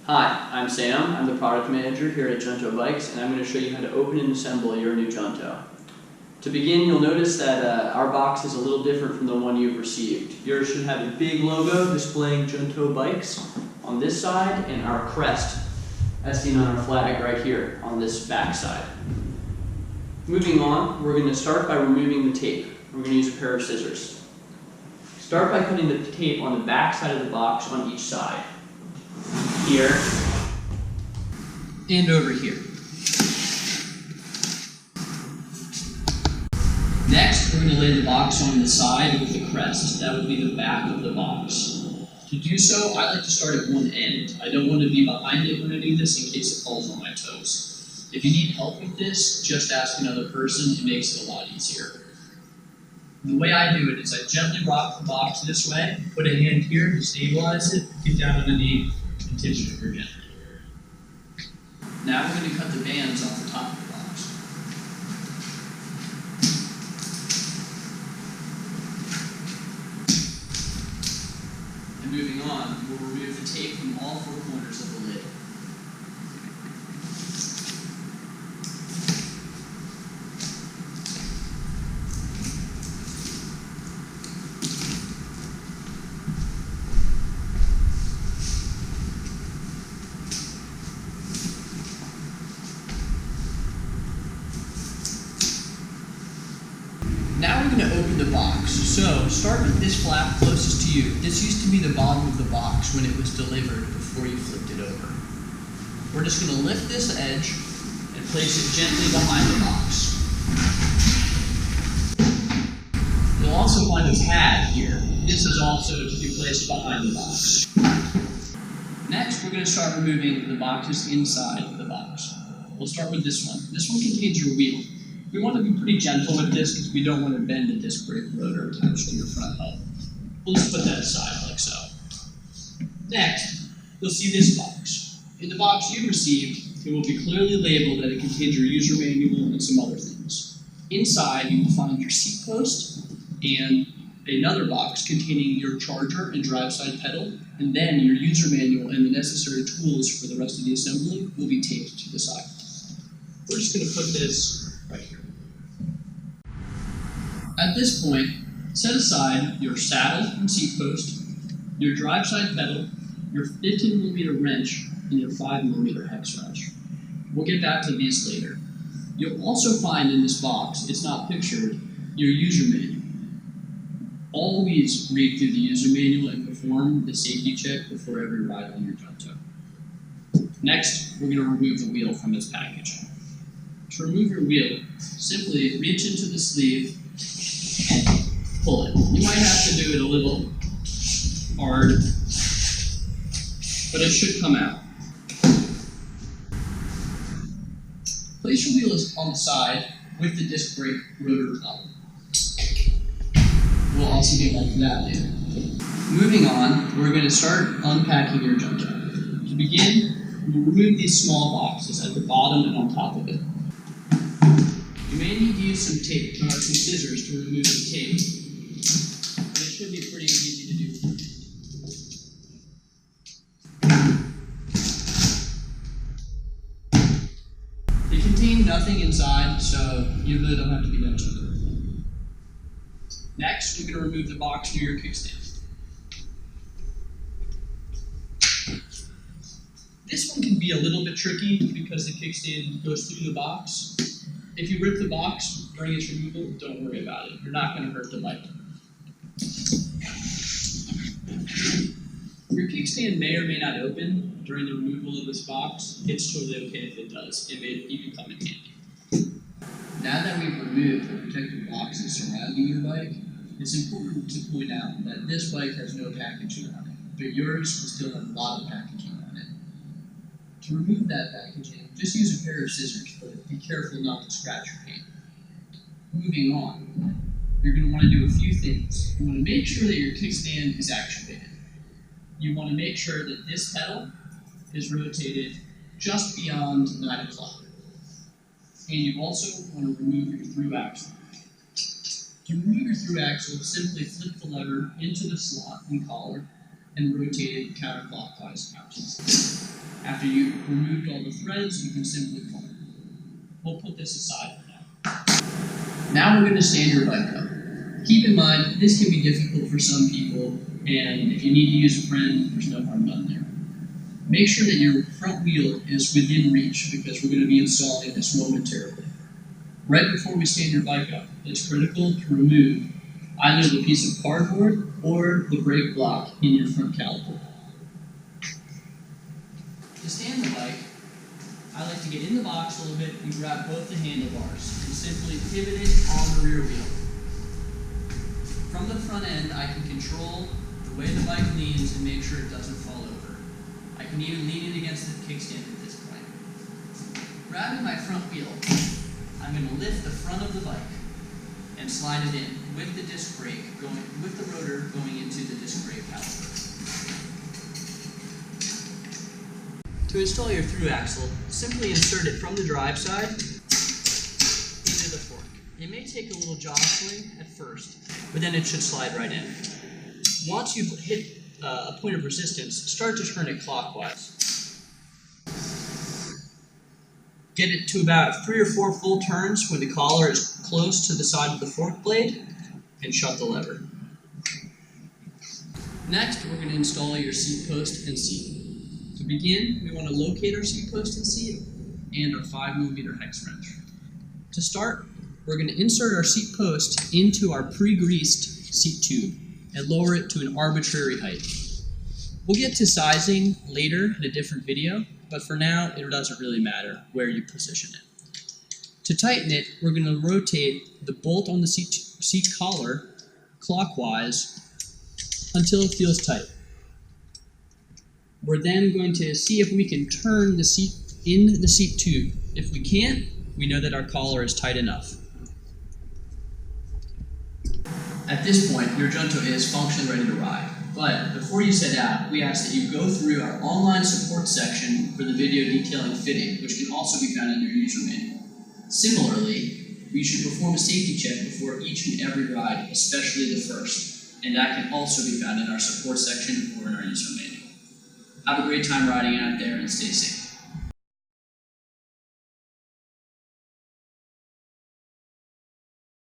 Hi, I'm Sam. I'm the product manager here at Junto Bikes, and I'm going to show you how to open and assemble your new Junto. To begin, you'll notice that our box is a little different from the one you've received. Yours should have a big logo displaying Junto Bikes on this side and our crest as seen on our flag right here on this back side. Moving on, we're going to start by removing the tape. We're going to use a pair of scissors. Start by putting the tape on the back side of the box on each side. Here and over here. Next, we're going to lay the box on the side with the crest. That would be the back of the box. To do so, I like to start at one end. I don't want to be behind it when I do this in case it falls on my toes. If you need help with this, just ask another person. It makes it a lot easier. The way I do it is I gently rock the box this way, put a hand here to stabilize it, get down on the knee, and tip it over gently. Now we're going to cut the bands off the top of the box. And moving on, we'll remove the tape from all four corners of the lid. Now we're going to open the box. So start with this flap closest to you. This used to be the bottom of the box when it was delivered before you flipped it over. We're just going to lift this edge and place it gently behind the box. You'll also find a pad here. This is also to be placed behind the box. Next, we're going to start removing the boxes inside the box. We'll start with this one. This one contains your wheel. We want to be pretty gentle with this because we don't want to bend the disc brake rotor attached to your front hub. We'll just put that aside like so. Next, you'll see this box. In the box you received, it will be clearly labeled that it contains your user manual and some other things. Inside, you will find your seat post and another box containing your charger and drive side pedal, and then your user manual and the necessary tools for the rest of the assembly will be taped to the side. We're just going to put this right here. At this point, set aside your saddle and seat post, your drive side pedal, your 15mm wrench, and your 5mm hex wrench. We'll get back to these later. You'll also find in this box, it's not pictured, your user manual. Always read through the user manual and perform the safety check before every ride on your Junto. Next, we're going to remove the wheel from its package. To remove your wheel, simply reach into the sleeve and pull it. You might have to do it a little hard, but it should come out. Place your wheel on the side with the disc brake rotor up. We'll also get back to that later. Moving on, we're going to start unpacking your Junto. To begin, we'll remove these small boxes at the bottom and on top of it. You may need to use some tape, some scissors to remove the tape, but it should be pretty easy to do. They contain nothing inside, so you really don't have to be that gentle. Next, we're going to remove the box near your kickstand. This one can be a little bit tricky because the kickstand goes through the box. If you rip the box during its removal, don't worry about it. You're not going to hurt the bike. Your kickstand may or may not open during the removal of this box. It's totally okay if it does. It may even come in handy. Now that we've removed the protective boxes surrounding your bike, it's important to point out that this bike has no packaging on it, but yours will still have a lot of packaging on it. To remove that packaging, just use a pair of scissors, but be careful not to scratch your paint. Moving on, you're going to want to do a few things. You want to make sure that your kickstand is actuated. You want to make sure that this pedal is rotated just beyond 9 o'clock. And you also want to remove your through axle. To remove your through axle, simply flip the lever into the slot and collar and rotate it counterclockwise out. After you've removed all the threads, you can simply pull it. We'll put this aside for now. Now we're going to stand your bike up. Keep in mind, this can be difficult for some people, and if you need to use a friend, there's no harm done there. Make sure that your front wheel is within reach because we're going to be installing this momentarily. Right before we stand your bike up, it's critical to remove either the piece of cardboard or the brake block in your front caliper. To stand the bike, I like to get in the box a little bit and grab both the handlebars and simply pivot it on the rear wheel. From the front end, I can control the way the bike leans and make sure it doesn't fall over. I can even lean it against the kickstand at this point. Grabbing my front wheel, I'm going to lift the front of the bike and slide it in with the disc brake with the rotor going into the disc brake caliper. To install your through axle, simply insert it from the drive side into the fork. It may take a little jostling at first, but then it should slide right in. Once you've hit a point of resistance, start to turn it clockwise. Get it to about 3 or 4 full turns when the collar is close to the side of the fork blade, and shut the lever. Next, we're going to install your seat post and seat. To begin, we want to locate our seat post and seat and our 5mm hex wrench. To start, we're going to insert our seat post into our pre-greased seat tube and lower it to an arbitrary height. We'll get to sizing later in a different video, but for now, it doesn't really matter where you position it. To tighten it, we're going to rotate the bolt on the seat collar clockwise until it feels tight. We're then going to see if we can turn the seat in the seat tube. If we can't, we know that our collar is tight enough. At this point, your Junto is functionally ready to ride. But before you set out, we ask that you go through our online support section for the video detailing fitting, which can also be found in your user manual. Similarly, you should perform a safety check before each and every ride, especially the first, and that can also be found in our support section or in our user manual. Have a great time riding out there and stay safe.